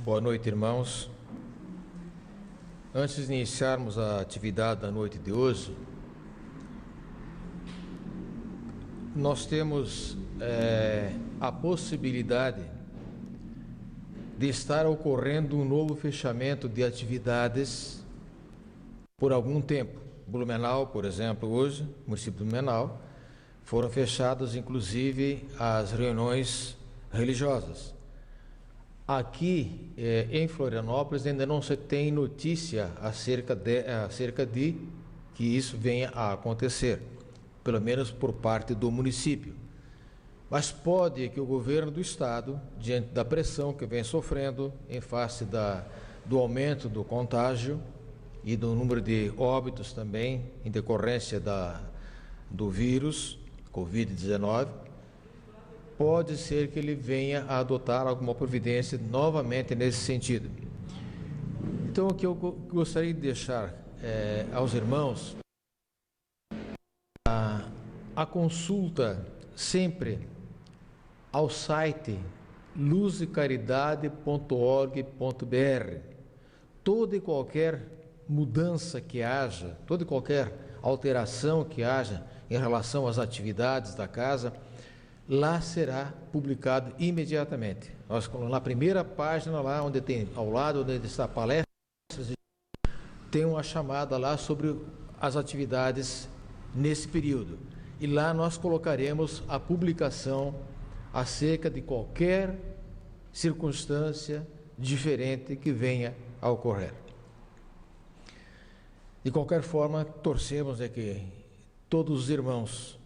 Boa noite, irmãos. Antes de iniciarmos a atividade da noite de hoje, nós temos a possibilidade de estar ocorrendo um novo fechamento de atividades por algum tempo. Blumenau, por exemplo, hoje, município de Blumenau, foram fechadas inclusive as reuniões religiosas. Aqui em Florianópolis ainda não se tem notícia acerca de que isso venha a acontecer, pelo menos por parte do município. Mas pode que o governo do estado, diante da pressão que vem sofrendo em face do aumento do contágio e do número de óbitos também em decorrência do vírus Covid-19, pode ser que ele venha a adotar alguma providência novamente nesse sentido. Então, o que eu gostaria de deixar aos irmãos, a consulta sempre ao site luzecaridade.org.br. Toda e qualquer mudança que haja, toda e qualquer alteração que haja em relação às atividades da casa, lá será publicado imediatamente. Nós, na primeira página, lá onde tem, ao lado onde está palestras, tem uma chamada lá sobre as atividades nesse período. E lá nós colocaremos a publicação acerca de qualquer circunstância diferente que venha a ocorrer. De qualquer forma, torcemos que todos os irmãos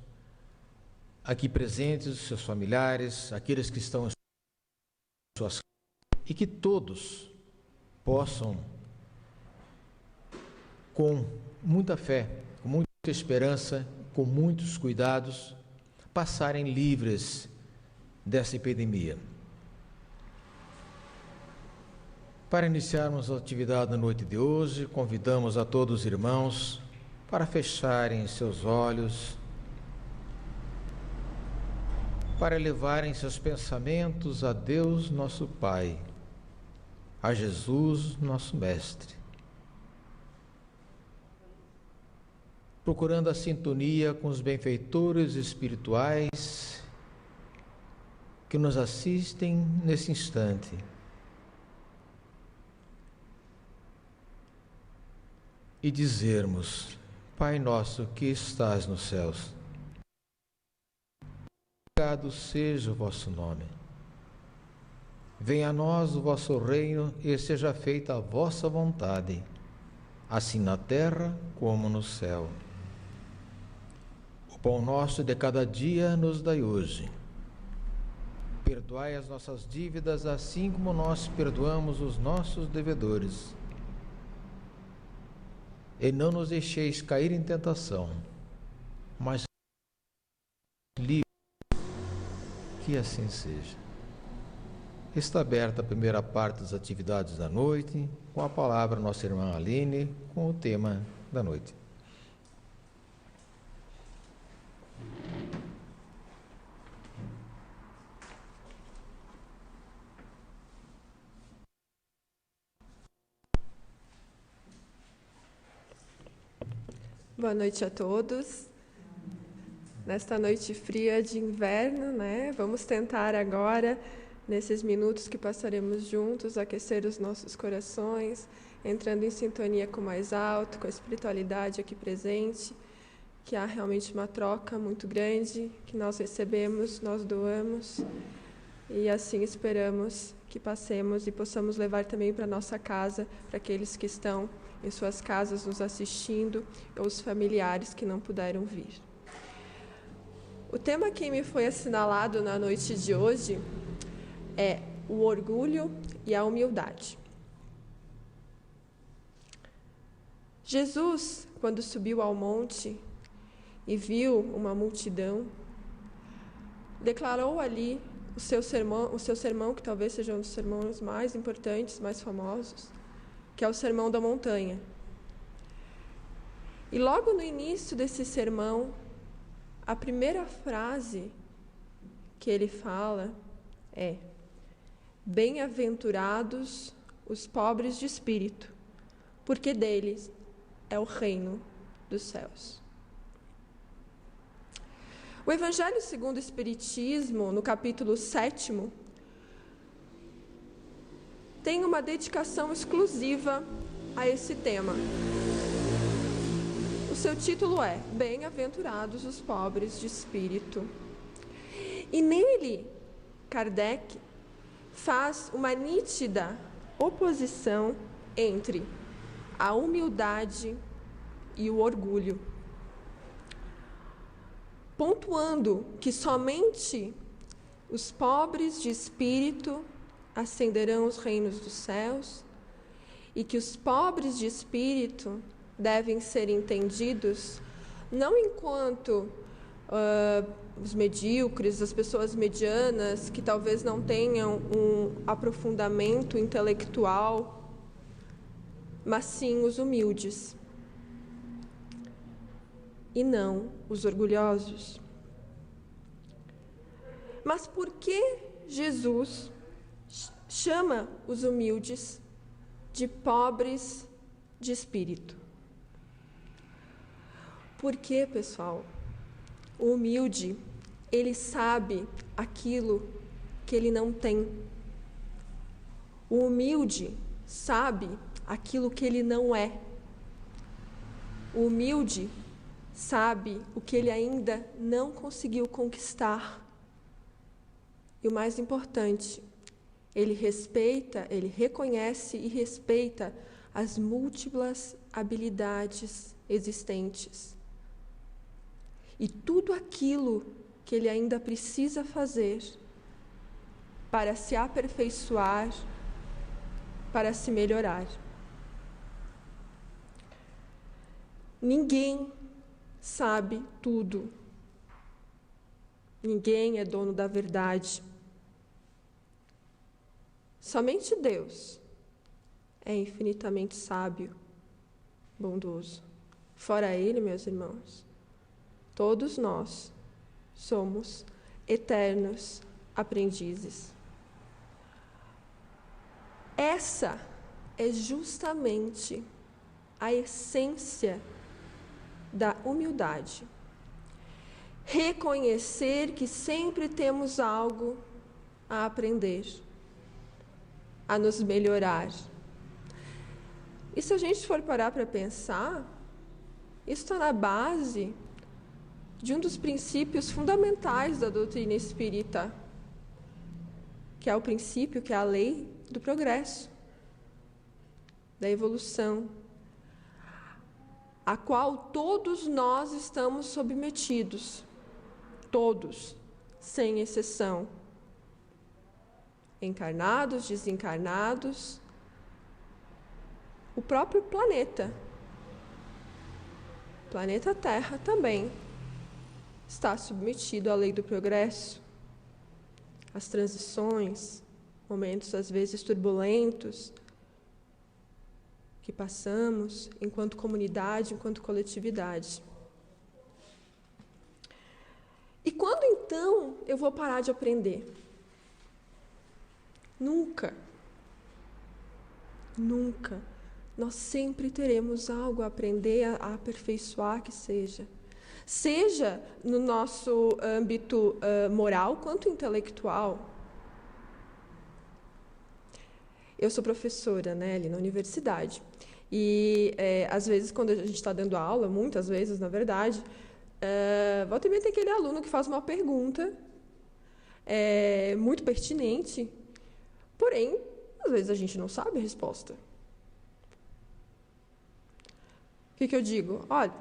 aqui presentes, seus familiares, aqueles que estão em suas casas, e que todos possam, com muita fé, com muita esperança, com muitos cuidados, passarem livres dessa epidemia. Para iniciarmos a atividade da noite de hoje, convidamos a todos os irmãos para fecharem seus olhos, para elevarem seus pensamentos a Deus nosso Pai, a Jesus nosso Mestre, procurando a sintonia com os benfeitores espirituais que nos assistem nesse instante. E dizermos: Pai nosso que estás nos céus, santificado seja o vosso nome. Venha a nós o vosso reino e seja feita a vossa vontade, assim na terra como no céu. O pão nosso de cada dia nos dai hoje. Perdoai as nossas dívidas, assim como nós perdoamos os nossos devedores. E não nos deixeis cair em tentação, mas livre. Que assim seja. Está aberta a primeira parte das atividades da noite, com a palavra nossa irmã Aline, com o tema da noite. Boa noite a todos. Nesta noite fria de inverno, vamos tentar agora, nesses minutos que passaremos juntos, aquecer os nossos corações, entrando em sintonia com o mais alto, com a espiritualidade aqui presente, que há realmente uma troca muito grande, que nós recebemos, nós doamos, e assim esperamos que passemos e possamos levar também para a nossa casa, para aqueles que estão em suas casas nos assistindo, ou os familiares que não puderam vir. O tema que me foi assinalado na noite de hoje é o orgulho e a humildade. Jesus, quando subiu ao monte e viu uma multidão, declarou ali o seu sermão, que talvez seja um dos sermões mais importantes, mais famosos, que é o Sermão da Montanha. E logo no início desse sermão, a primeira frase que ele fala é: Bem-aventurados os pobres de espírito, porque deles é o reino dos céus. O Evangelho segundo o Espiritismo, no capítulo 7, tem uma dedicação exclusiva a esse tema. O seu título é Bem-aventurados os pobres de espírito. E nele, Kardec faz uma nítida oposição entre a humildade e o orgulho, pontuando que somente os pobres de espírito ascenderão os reinos dos céus e que os pobres de espírito devem ser entendidos não enquanto os medíocres, as pessoas medianas que talvez não tenham um aprofundamento intelectual, mas sim os humildes. E não os orgulhosos. Mas por que Jesus chama os humildes de pobres de espírito? Porque, pessoal, o humilde, ele sabe aquilo que ele não tem. O humilde sabe aquilo que ele não é. O humilde sabe o que ele ainda não conseguiu conquistar. E o mais importante, ele respeita, ele reconhece e respeita as múltiplas habilidades existentes. E tudo aquilo que ele ainda precisa fazer para se aperfeiçoar, para se melhorar. Ninguém sabe tudo. Ninguém é dono da verdade. Somente Deus é infinitamente sábio, bondoso. Fora Ele, meus irmãos, todos nós somos eternos aprendizes. Essa é justamente a essência da humildade. Reconhecer que sempre temos algo a aprender, a nos melhorar. E se a gente for parar para pensar, isso está na base de um dos princípios fundamentais da doutrina espírita, que é o princípio, que é a lei do progresso, da evolução, a qual todos nós estamos submetidos, todos, sem exceção, encarnados, desencarnados, o próprio planeta Terra também está submetido à lei do progresso, às transições, momentos às vezes turbulentos que passamos enquanto comunidade, enquanto coletividade. E quando então eu vou parar de aprender? Nunca. Nunca. Nós sempre teremos algo a aprender, a aperfeiçoar que seja. Seja no nosso âmbito moral quanto intelectual. Eu sou professora, ali na universidade. E, às vezes, quando a gente está dando aula, muitas vezes, na verdade, volta e meia tem aquele aluno que faz uma pergunta muito pertinente, porém, às vezes a gente não sabe a resposta. O que eu digo? Olha,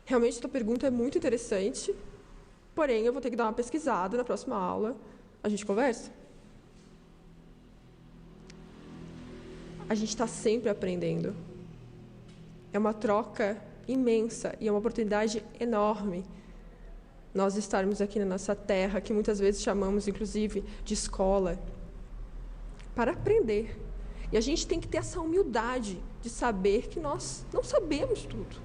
realmente tua pergunta é muito interessante, porém, eu vou ter que dar uma pesquisada na próxima aula, a gente conversa? A gente está sempre aprendendo. É uma troca imensa e é uma oportunidade enorme nós estarmos aqui na nossa terra, que muitas vezes chamamos, inclusive, de escola, para aprender. E a gente tem que ter essa humildade de saber que nós não sabemos tudo.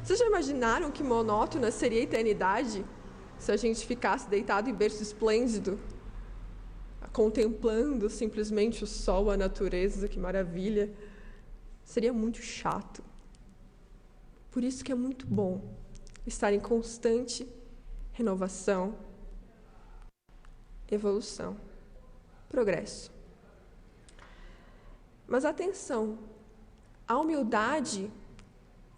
Vocês já imaginaram que monótona seria a eternidade se a gente ficasse deitado em berço esplêndido, contemplando simplesmente o sol, a natureza, que maravilha. Seria muito chato. Por isso que é muito bom estar em constante renovação, evolução, progresso. Mas atenção, a humildade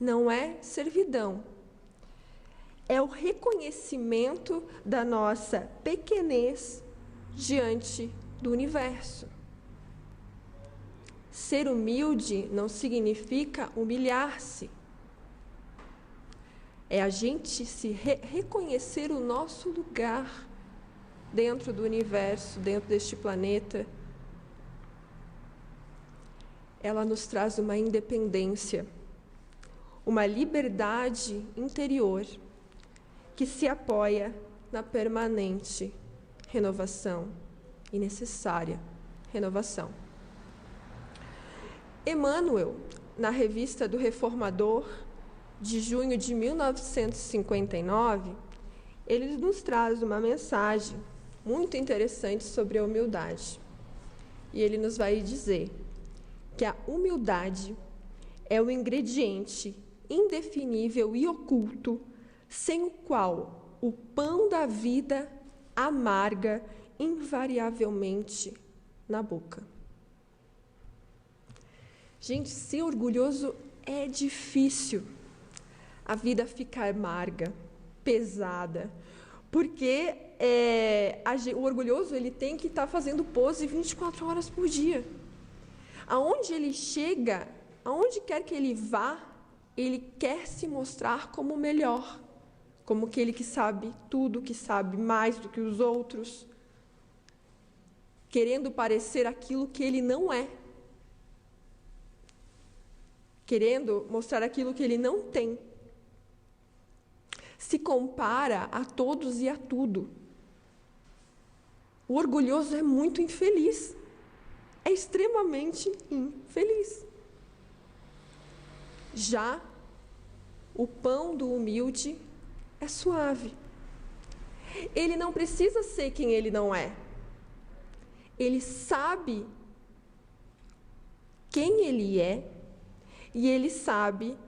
não é servidão. É o reconhecimento da nossa pequenez diante do universo. Ser humilde não significa humilhar-se. É a gente se reconhecer o nosso lugar dentro do universo, dentro deste planeta. Ela nos traz uma independência, uma liberdade interior que se apoia na permanente renovação e necessária renovação. Emmanuel, na Revista do Reformador, de junho de 1959, ele nos traz uma mensagem muito interessante sobre a humildade. E ele nos vai dizer que a humildade é o ingrediente indefinível e oculto, sem o qual o pão da vida amarga invariavelmente na boca. Gente, ser orgulhoso é difícil. A vida fica amarga, pesada, porque o orgulhoso ele tem que estar fazendo pose 24 horas por dia. Aonde ele chega, aonde quer que ele vá, ele quer se mostrar como o melhor, como aquele que sabe tudo, que sabe mais do que os outros, querendo parecer aquilo que ele não é, querendo mostrar aquilo que ele não tem. Se compara a todos e a tudo. O orgulhoso é muito infeliz. É extremamente infeliz. Já o pão do humilde é suave. Ele não precisa ser quem ele não é. Ele sabe quem ele é e ele sabe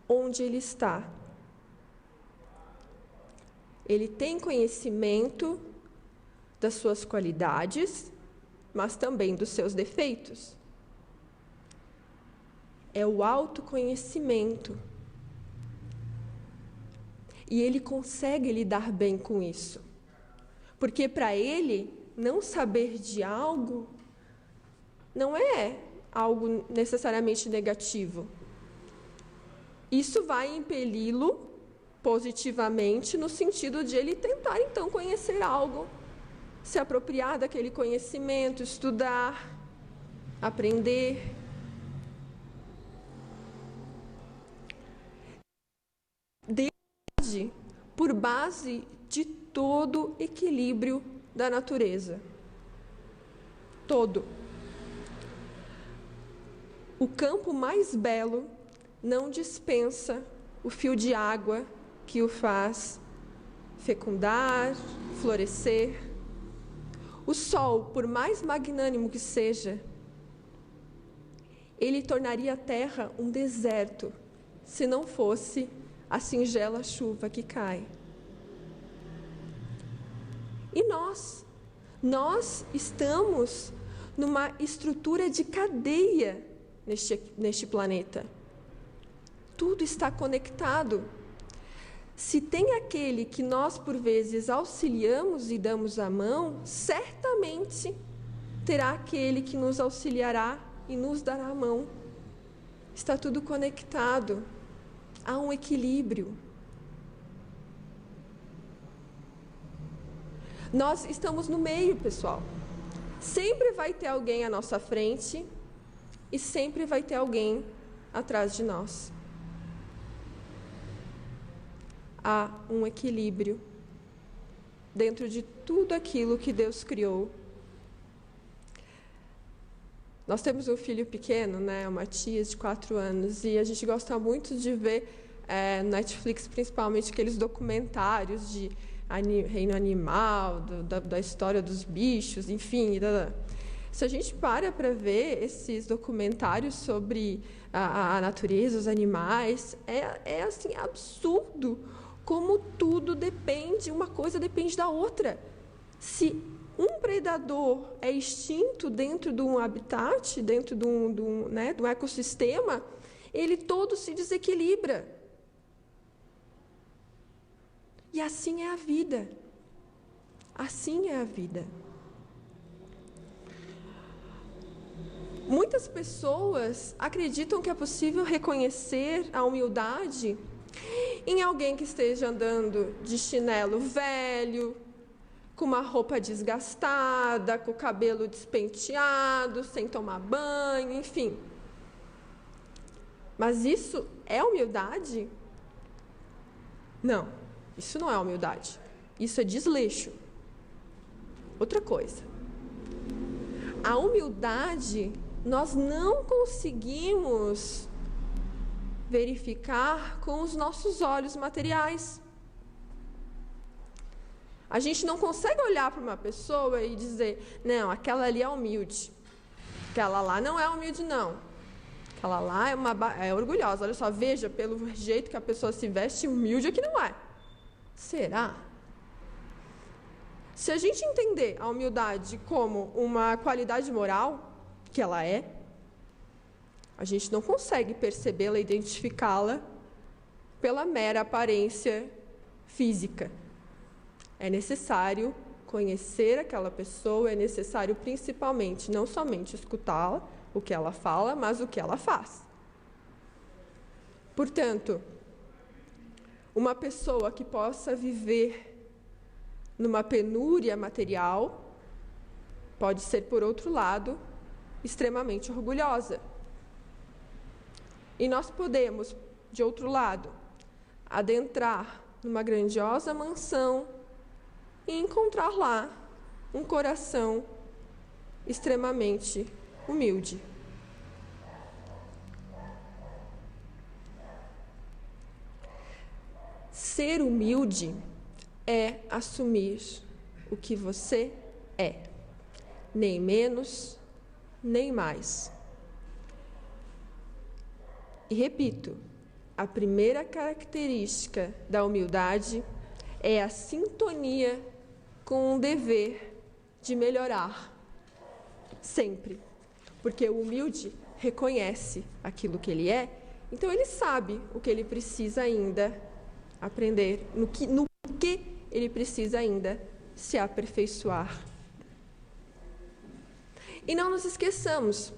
onde ele está. Ele tem conhecimento das suas qualidades, mas também dos seus defeitos. É o autoconhecimento. E ele consegue lidar bem com isso. Porque para ele, não saber de algo não é algo necessariamente negativo. Isso vai impeli-lo positivamente no sentido de ele tentar, então, conhecer algo, se apropriar daquele conhecimento, estudar, aprender. Deus, por base de todo equilíbrio da natureza. Todo. O campo mais belo não dispensa o fio de água que o faz fecundar, florescer. O sol, por mais magnânimo que seja, ele tornaria a terra um deserto, se não fosse a singela chuva que cai. E nós estamos numa estrutura de cadeia neste planeta. Tudo está conectado. Se tem aquele que nós, por vezes, auxiliamos e damos a mão, certamente terá aquele que nos auxiliará e nos dará a mão. Está tudo conectado. Há um equilíbrio. Nós estamos no meio, pessoal. Sempre vai ter alguém à nossa frente e sempre vai ter alguém atrás de nós. Há um equilíbrio dentro de tudo aquilo que Deus criou. Nós temos um filho pequeno, né, o Matias, de 4 anos, e a gente gosta muito de ver no Netflix, principalmente, aqueles documentários de reino animal, da história dos bichos, enfim. Se a gente para ver esses documentários sobre a natureza, os animais, é assim, absurdo como tudo depende, uma coisa depende da outra. Se um predador é extinto dentro de um habitat, dentro de um ecossistema, ele todo se desequilibra. E assim é a vida. Assim é a vida. Muitas pessoas acreditam que é possível reconhecer a humildade em alguém que esteja andando de chinelo velho, com uma roupa desgastada, com o cabelo despenteado, sem tomar banho, enfim. Mas isso é humildade? Não, isso não é humildade. Isso é desleixo. Outra coisa. A humildade nós não conseguimos verificar com os nossos olhos materiais. A gente não consegue olhar para uma pessoa e dizer, não, aquela ali é humilde. Aquela lá não é humilde, não. Aquela lá é orgulhosa. Olha só, veja, pelo jeito que a pessoa se veste, humilde aqui não é. Será? Se a gente entender a humildade como uma qualidade moral, que ela é, a gente não consegue percebê-la, identificá-la pela mera aparência física. É necessário conhecer aquela pessoa, é necessário principalmente, não somente escutá-la, o que ela fala, mas o que ela faz. Portanto, uma pessoa que possa viver numa penúria material pode ser, por outro lado, extremamente orgulhosa. E nós podemos, de outro lado, adentrar numa grandiosa mansão e encontrar lá um coração extremamente humilde. Ser humilde é assumir o que você é, nem menos, nem mais. E repito, a primeira característica da humildade é a sintonia com o dever de melhorar, sempre. Porque o humilde reconhece aquilo que ele é, então ele sabe o que ele precisa ainda aprender, no que ele precisa ainda se aperfeiçoar. E não nos esqueçamos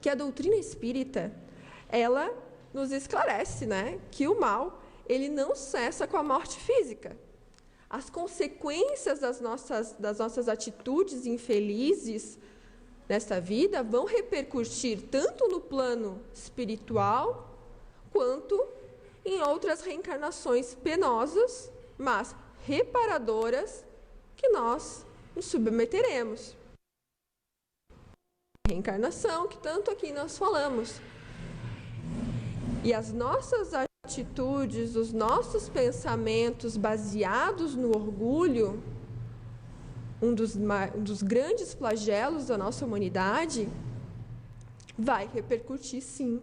que a doutrina espírita, ela nos esclarece, que o mal, ele não cessa com a morte física. As consequências das nossas atitudes infelizes nesta vida vão repercutir tanto no plano espiritual quanto em outras reencarnações penosas, mas reparadoras, que nós nos submeteremos. Reencarnação, que tanto aqui nós falamos. E as nossas atitudes, os nossos pensamentos baseados no orgulho, um dos grandes flagelos da nossa humanidade, vai repercutir, sim,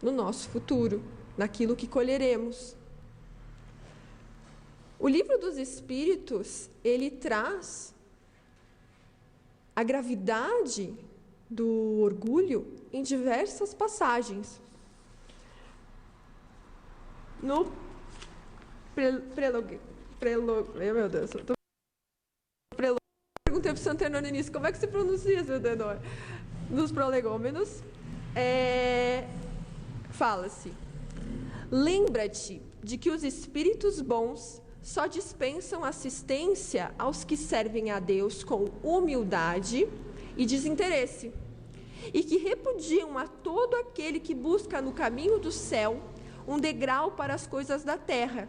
no nosso futuro, naquilo que colheremos. O Livro dos Espíritos, ele traz a gravidade do orgulho em diversas passagens. No prelog, meu Deus, perguntei para o Santo Tenor no início, como é que se pronuncia, Santo Tenor? Nos prolegômenos, fala-se: lembra-te de que os espíritos bons só dispensam assistência aos que servem a Deus com humildade e desinteresse, e que repudiam a todo aquele que busca no caminho do céu um degrau para as coisas da terra.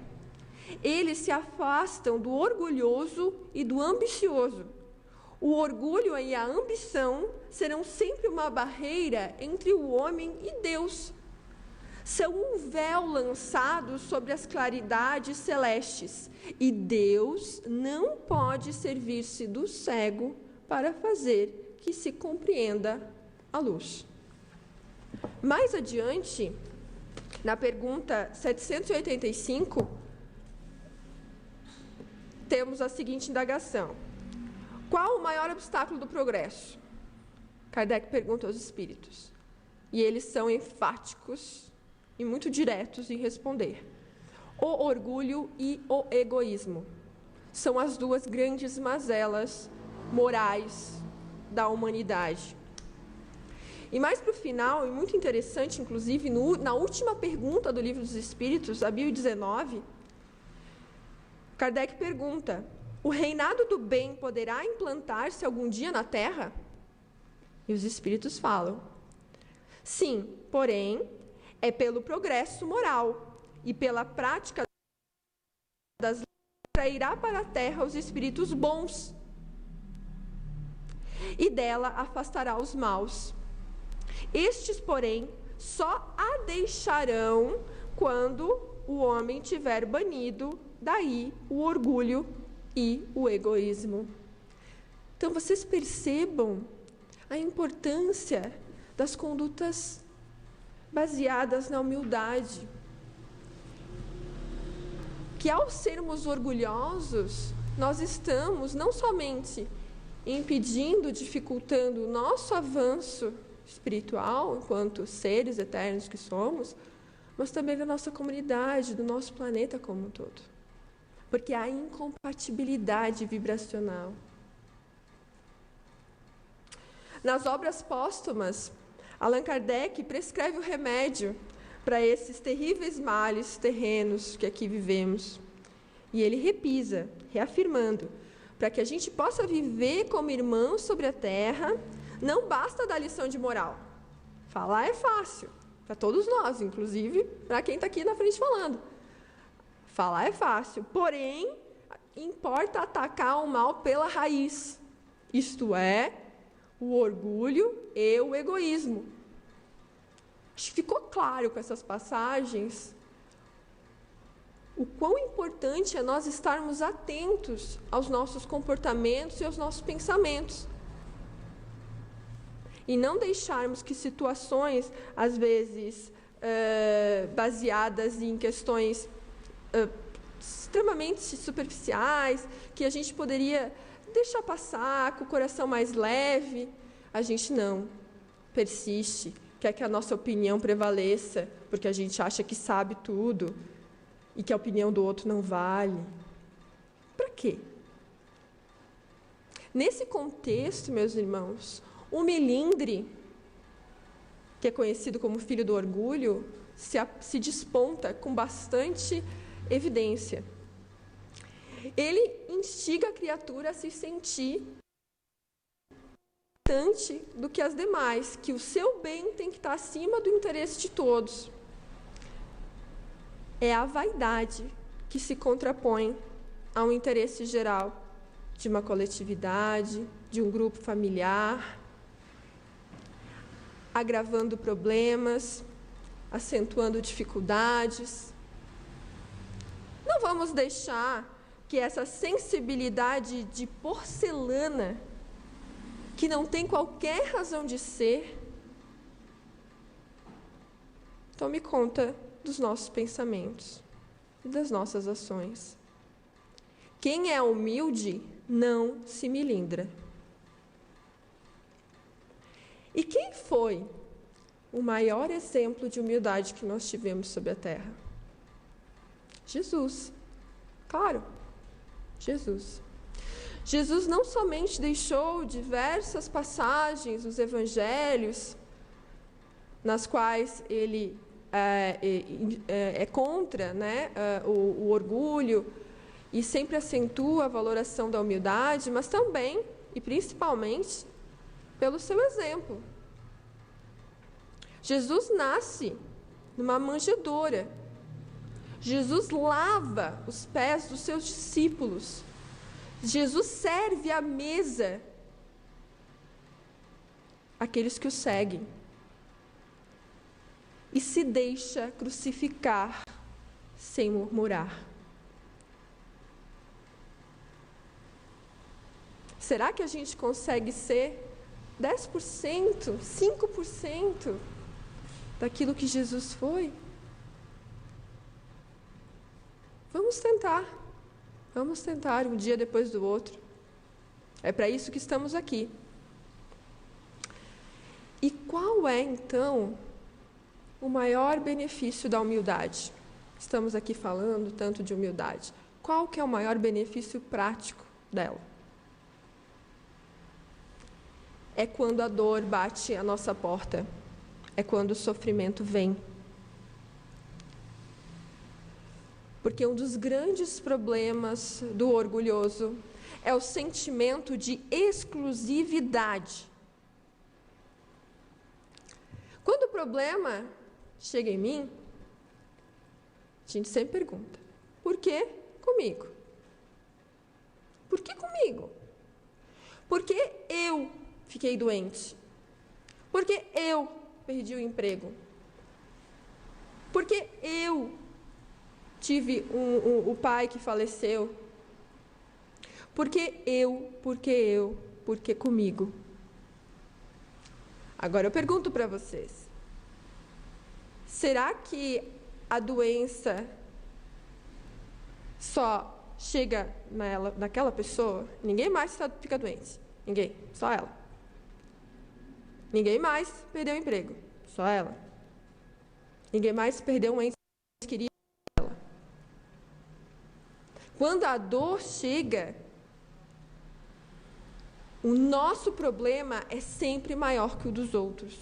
Eles se afastam do orgulhoso e do ambicioso. O orgulho e a ambição serão sempre uma barreira entre o homem e Deus. são um véu lançado sobre as claridades celestes, e Deus não pode servir-se do cego para fazer que se compreenda a luz. Mais adiante, na pergunta 785, temos a seguinte indagação: qual o maior obstáculo do progresso? Kardec pergunta aos espíritos, e eles são enfáticos e muito diretos em responder: o orgulho e o egoísmo. São as duas grandes mazelas morais da humanidade. E mais para o final, e muito interessante, inclusive, na última pergunta do Livro dos Espíritos, a 1019, Kardec pergunta: o reinado do bem poderá implantar-se algum dia na Terra? E os Espíritos falam: sim, porém, é pelo progresso moral e pela prática das leis atrairá para a Terra os espíritos bons e dela afastará os maus. Estes, porém, só a deixarão quando o homem tiver banido daí o orgulho e o egoísmo. Então, vocês percebam a importância das condutas baseadas na humildade. Que ao sermos orgulhosos, nós estamos não somente impedindo, dificultando o nosso avanço espiritual, enquanto seres eternos que somos, mas também da nossa comunidade, do nosso planeta como um todo. Porque há incompatibilidade vibracional. Nas obras póstumas, Allan Kardec prescreve o remédio para esses terríveis males terrenos que aqui vivemos. E ele repisa, reafirmando: para que a gente possa viver como irmãos sobre a terra, não basta dar lição de moral. Falar é fácil, para todos nós, inclusive para quem está aqui na frente falando. Falar é fácil, porém, importa atacar o mal pela raiz, isto é, o orgulho e o egoísmo. Acho que ficou claro com essas passagens o quão importante é nós estarmos atentos aos nossos comportamentos e aos nossos pensamentos. E não deixarmos que situações, às vezes, baseadas em questões extremamente superficiais, que a gente poderia deixar passar com o coração mais leve, a gente não persiste, quer que a nossa opinião prevaleça, porque a gente acha que sabe tudo e que a opinião do outro não vale. Para quê? Nesse contexto, meus irmãos, o melindre, que é conhecido como filho do orgulho, se desponta com bastante evidência. Ele instiga a criatura a se sentir importante do que as demais, que o seu bem tem que estar acima do interesse de todos. É a vaidade que se contrapõe ao interesse geral de uma coletividade, de um grupo familiar, agravando problemas, acentuando dificuldades. Não vamos deixar que essa sensibilidade de porcelana, que não tem qualquer razão de ser, tome conta dos nossos pensamentos e das nossas ações. Quem é humilde não se melindra. E quem foi o maior exemplo de humildade que nós tivemos sobre a terra? Jesus. Claro, Jesus. Jesus não somente deixou diversas passagens nos evangelhos, nas quais ele é contra, né, o orgulho e sempre acentua a valoração da humildade, mas também, e principalmente, pelo seu exemplo. Jesus nasce numa manjedoura. Jesus lava os pés dos seus discípulos. Jesus serve à mesa aqueles que o seguem. e se deixa crucificar sem murmurar. Será que a gente consegue ser 10%, 5% daquilo que Jesus foi? Vamos tentar um dia depois do outro. É para isso que estamos aqui. E qual é, então, o maior benefício da humildade? Estamos aqui falando tanto de humildade. Qual que é o maior benefício prático dela? É quando a dor bate à nossa porta. É quando o sofrimento vem. Porque um dos grandes problemas do orgulhoso é o sentimento de exclusividade. Quando o problema chega em mim, a gente sempre pergunta: por que comigo? Por que comigo? Por que eu fiquei doente? Por que eu perdi o emprego? Por que eu tive o pai que faleceu? Por que eu? Por que comigo? Agora eu pergunto para vocês: será que a doença só chega naquela pessoa? Ninguém mais fica doente. Ninguém, só ela. Ninguém mais perdeu o emprego, só ela. Ninguém mais perdeu um ente querido, só ela. Quando a dor chega, o nosso problema é sempre maior que o dos outros.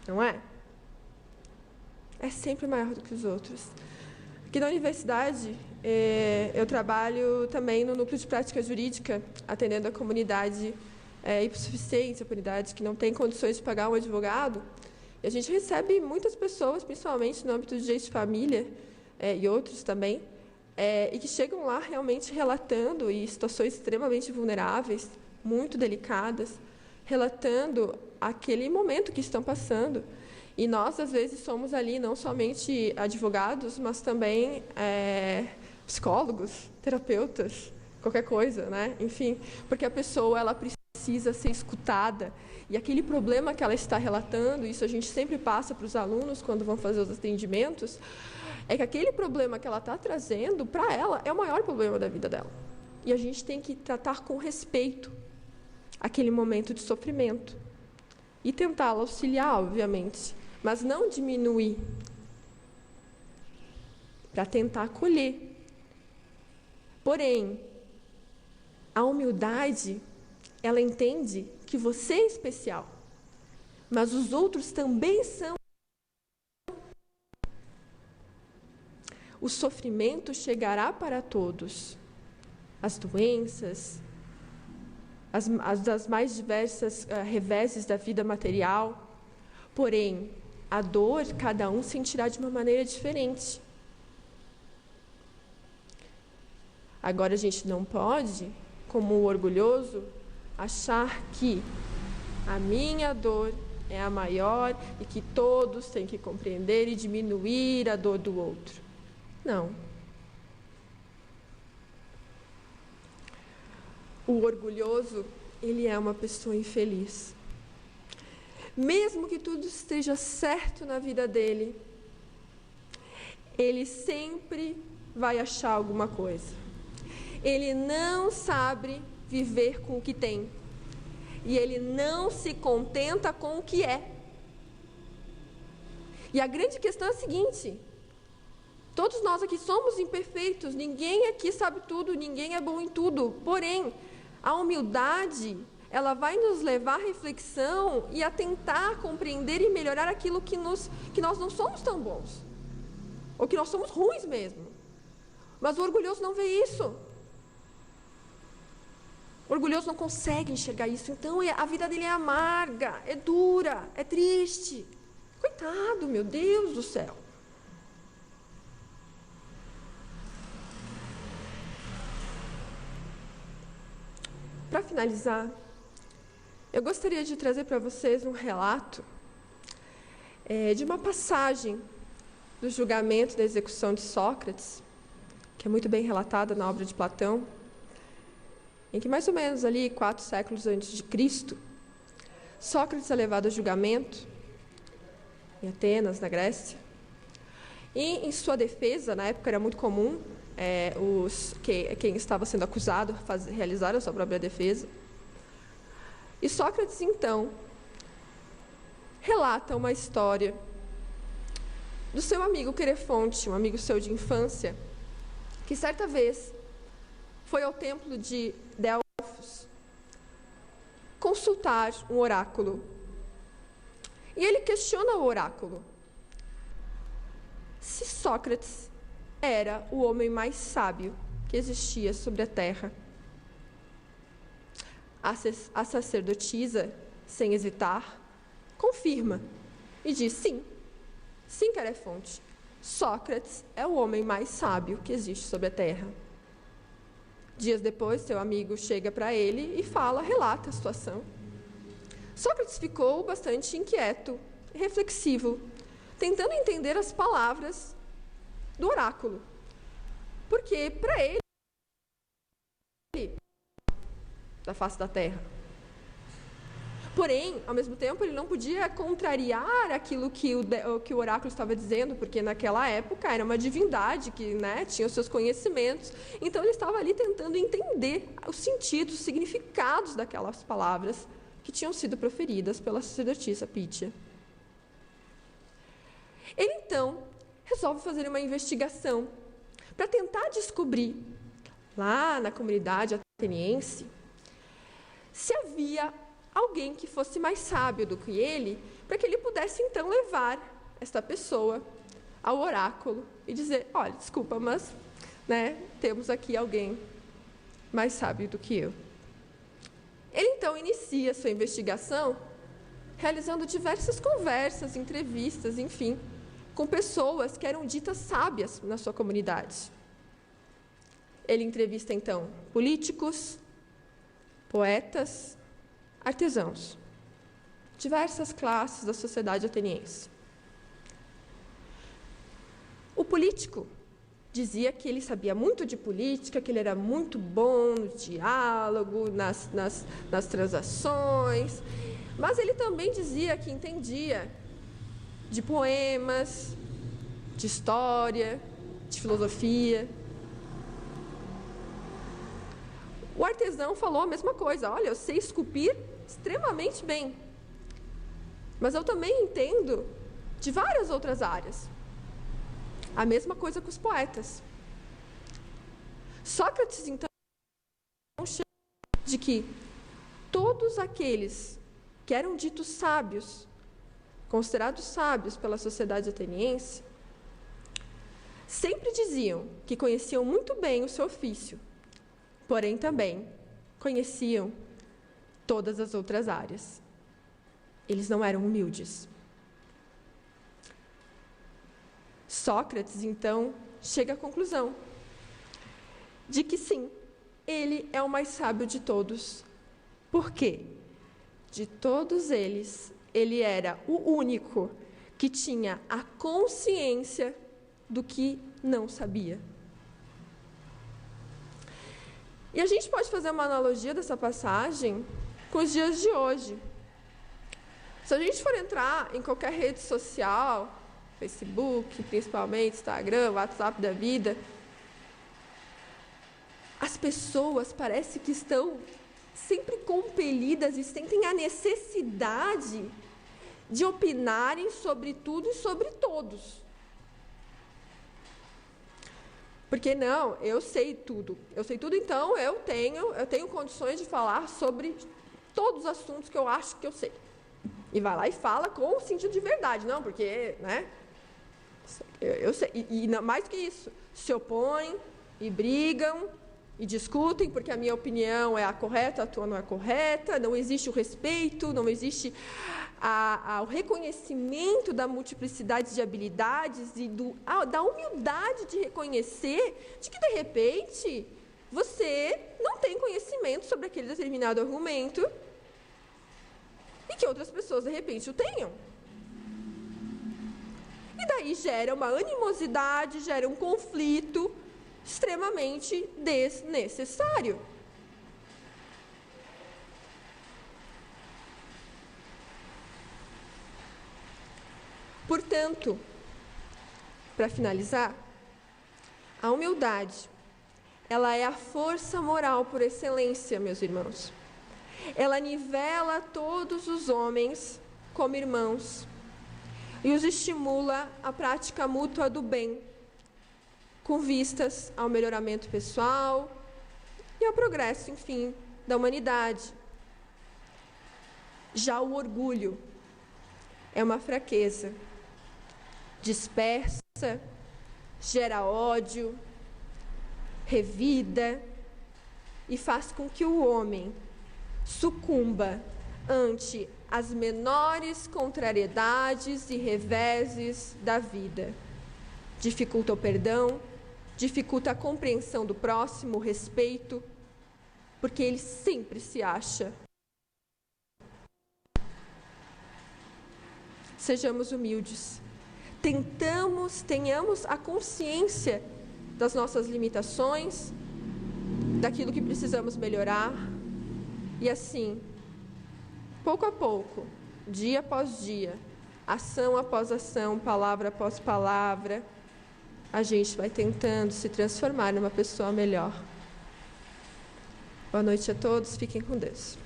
Não é? É sempre maior do que os outros. Aqui na universidade, eu trabalho também no núcleo de prática jurídica, atendendo a comunidade hipossuficiente, a comunidade que não tem condições de pagar um advogado. E a gente recebe muitas pessoas, principalmente no âmbito de direito de família e outros também, e que chegam lá realmente relatando, e situações extremamente vulneráveis, muito delicadas, relatando aquele momento que estão passando. E nós, às vezes, somos ali não somente advogados, mas também psicólogos, terapeutas, qualquer coisa, né? Enfim, porque a pessoa ela precisa ser escutada. E aquele problema que ela está relatando, isso a gente sempre passa para os alunos quando vão fazer os atendimentos, é que aquele problema que ela está trazendo, para ela, é o maior problema da vida dela. E a gente tem que tratar com respeito aquele momento de sofrimento. E tentá-la auxiliar, obviamente, mas não diminuir, para tentar acolher. Porém, a humildade, ela entende que você é especial, mas os outros também são. O sofrimento chegará para todos. As doenças, as mais diversas reveses da vida material. Porém, a dor, cada um sentirá de uma maneira diferente. Agora, a gente não pode, como o orgulhoso, achar que a minha dor é a maior e que todos têm que compreender e diminuir a dor do outro. Não. O orgulhoso, ele é uma pessoa infeliz. Mesmo que tudo esteja certo na vida dele, ele sempre vai achar alguma coisa. Ele não sabe viver com o que tem. E ele não se contenta com o que é. E a grande questão é a seguinte: todos nós aqui somos imperfeitos, ninguém aqui sabe tudo, ninguém é bom em tudo. Porém, a humildade, ela vai nos levar à reflexão e a tentar compreender e melhorar aquilo que nós não somos tão bons. Ou que nós somos ruins mesmo. Mas o orgulhoso não vê isso. O orgulhoso não consegue enxergar isso. Então, a vida dele é amarga, é dura, é triste. Coitado, meu Deus do céu. Para finalizar, eu gostaria de trazer para vocês um relato de uma passagem do julgamento da execução de Sócrates, que é muito bem relatada na obra de Platão, em que mais ou menos ali 4 séculos antes de Cristo, Sócrates é levado a julgamento em Atenas, na Grécia, e em sua defesa, na época era muito comum quem estava sendo acusado realizar a sua própria defesa. E Sócrates, então, relata uma história do seu amigo Querefonte, um amigo seu de infância, que certa vez foi ao templo de Delfos consultar um oráculo. E ele questiona o oráculo se Sócrates era o homem mais sábio que existia sobre a terra. A sacerdotisa, sem hesitar, confirma e diz: sim, Querefonte, Sócrates é o homem mais sábio que existe sobre a terra. Dias depois, seu amigo chega para ele e relata a situação. Sócrates ficou bastante inquieto, reflexivo, tentando entender as palavras do oráculo, porque para ele, da face da terra. Porém, ao mesmo tempo, ele não podia contrariar aquilo que o oráculo estava dizendo, porque naquela época era uma divindade que, tinha os seus conhecimentos. Então, ele estava ali tentando entender os sentidos, os significados daquelas palavras que tinham sido proferidas pela sacerdotisa Pítia. Ele, então, resolve fazer uma investigação para tentar descobrir, lá na comunidade ateniense, se havia alguém que fosse mais sábio do que ele, para que ele pudesse, então, levar esta pessoa ao oráculo e dizer: olha, desculpa, mas temos aqui alguém mais sábio do que eu. Ele, então, inicia sua investigação realizando diversas conversas, entrevistas, enfim, com pessoas que eram ditas sábias na sua comunidade. Ele entrevista, então, políticos, poetas, artesãos, diversas classes da sociedade ateniense. O político dizia que ele sabia muito de política, que ele era muito bom no diálogo, nas transações, mas ele também dizia que entendia de poemas, de história, de filosofia. O artesão falou a mesma coisa: olha, eu sei esculpir extremamente bem, mas eu também entendo de várias outras áreas. A mesma coisa com os poetas. Sócrates, então, chega de que todos aqueles que eram ditos sábios, considerados sábios pela sociedade ateniense, sempre diziam que conheciam muito bem o seu ofício, porém também conheciam todas as outras áreas. Eles não eram humildes. Sócrates, então, chega à conclusão de que sim, ele é o mais sábio de todos. Por quê? De todos eles, ele era o único que tinha a consciência do que não sabia. E a gente pode fazer uma analogia dessa passagem com os dias de hoje. Se a gente for entrar em qualquer rede social, Facebook, principalmente, Instagram, WhatsApp da vida, as pessoas parece que estão sempre compelidas e sentem a necessidade de opinarem sobre tudo e sobre todos. Porque não, eu sei tudo, então eu tenho condições de falar sobre todos os assuntos que eu acho que eu sei. E vai lá e fala com o sentido de verdade, não, porque, eu sei, e mais que isso, se opõem e brigam e discutem, porque a minha opinião é a correta, a tua não é correta, não existe o respeito, não existe o reconhecimento da multiplicidade de habilidades e da humildade de reconhecer de que, de repente, você não tem conhecimento sobre aquele determinado argumento e que outras pessoas, de repente, o tenham. aí gera uma animosidade, gera um conflito extremamente desnecessário. Portanto, para finalizar, a humildade, ela é a força moral por excelência, meus irmãos. Ela nivela todos os homens como irmãos e os estimula à prática mútua do bem, com vistas ao melhoramento pessoal e ao progresso, enfim, da humanidade. Já o orgulho é uma fraqueza, dispersa, gera ódio, revida e faz com que o homem sucumba ante as menores contrariedades e reveses da vida. Dificulta o perdão, dificulta a compreensão do próximo, o respeito, porque ele sempre se acha. Sejamos humildes. Tenhamos a consciência das nossas limitações, daquilo que precisamos melhorar, e assim, pouco a pouco, dia após dia, ação após ação, palavra após palavra, a gente vai tentando se transformar numa pessoa melhor. Boa noite a todos, fiquem com Deus.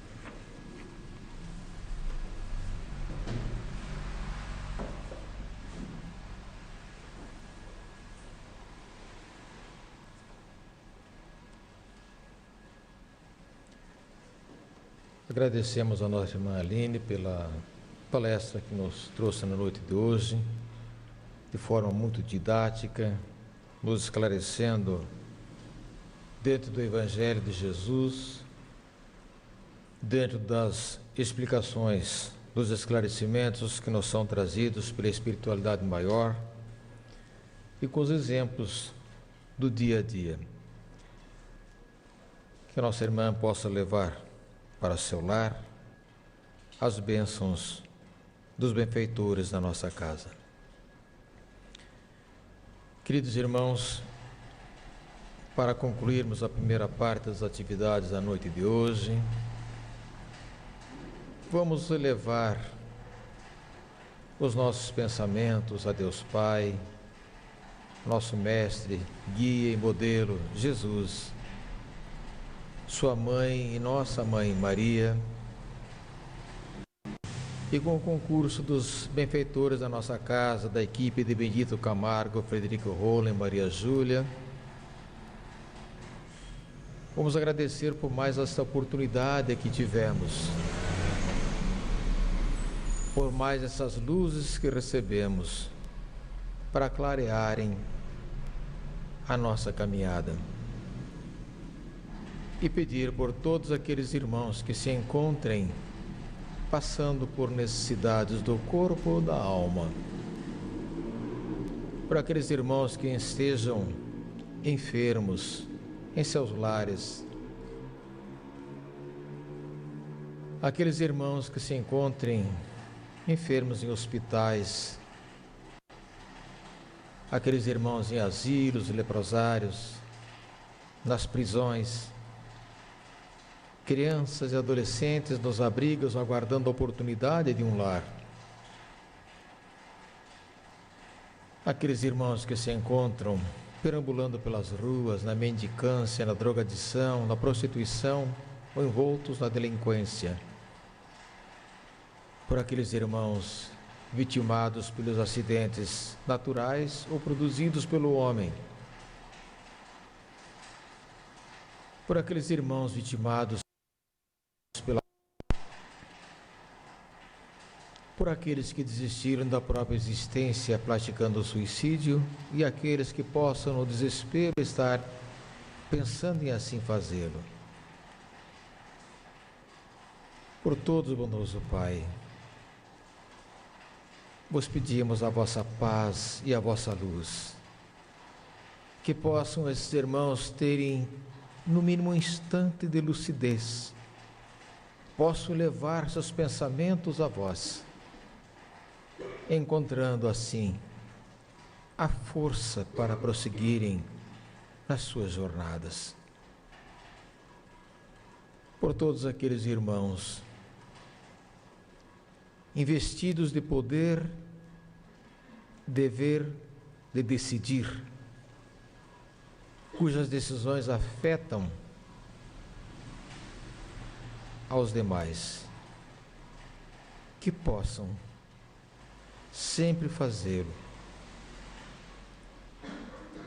Agradecemos a nossa irmã Aline pela palestra que nos trouxe na noite de hoje, de forma muito didática, nos esclarecendo dentro do Evangelho de Jesus, dentro das explicações, dos esclarecimentos que nos são trazidos pela espiritualidade maior e com os exemplos do dia a dia. Que a nossa irmã possa levar para seu lar as bênçãos dos benfeitores da nossa casa. Queridos irmãos, para concluirmos a primeira parte das atividades da noite de hoje, vamos elevar os nossos pensamentos a Deus Pai, nosso mestre, guia e modelo, Jesus, sua mãe e nossa mãe Maria, e com o concurso dos benfeitores da nossa casa, da equipe de Benedito Camargo, Frederico Rolen, Maria Júlia, vamos agradecer por mais esta oportunidade que tivemos, por mais essas luzes que recebemos para clarearem a nossa caminhada. E pedir por todos aqueles irmãos que se encontrem passando por necessidades do corpo ou da alma, por aqueles irmãos que estejam enfermos em seus lares, aqueles irmãos que se encontrem enfermos em hospitais, aqueles irmãos em asilos, leprosários, nas prisões, crianças e adolescentes nos abrigos aguardando a oportunidade de um lar. Aqueles irmãos que se encontram perambulando pelas ruas, na mendicância, na drogadição, na prostituição ou envoltos na delinquência. Por aqueles irmãos vitimados pelos acidentes naturais ou produzidos pelo homem. Por aqueles irmãos vitimados por aqueles que desistiram da própria existência praticando o suicídio e aqueles que possam no desespero estar pensando em assim fazê-lo. Por todos, bondoso Pai, vos pedimos a vossa paz e a vossa luz, que possam esses irmãos terem no mínimo um instante de lucidez, possam levar seus pensamentos a vós, encontrando assim a força para prosseguirem nas suas jornadas. Por todos aqueles irmãos investidos de poder, dever de decidir, cujas decisões afetam aos demais, que possam sempre fazê-lo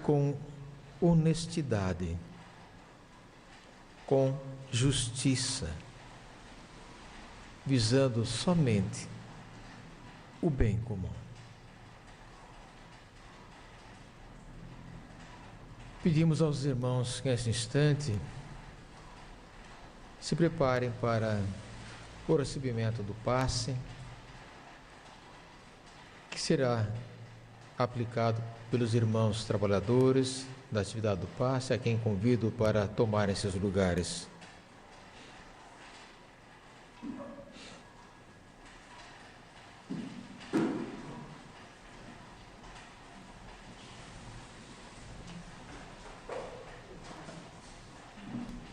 com honestidade, com justiça, visando somente o bem comum. Pedimos aos irmãos que nesse instante se preparem para o recebimento do passe, que será aplicado pelos irmãos trabalhadores da atividade do passe, a quem convido para tomar esses lugares.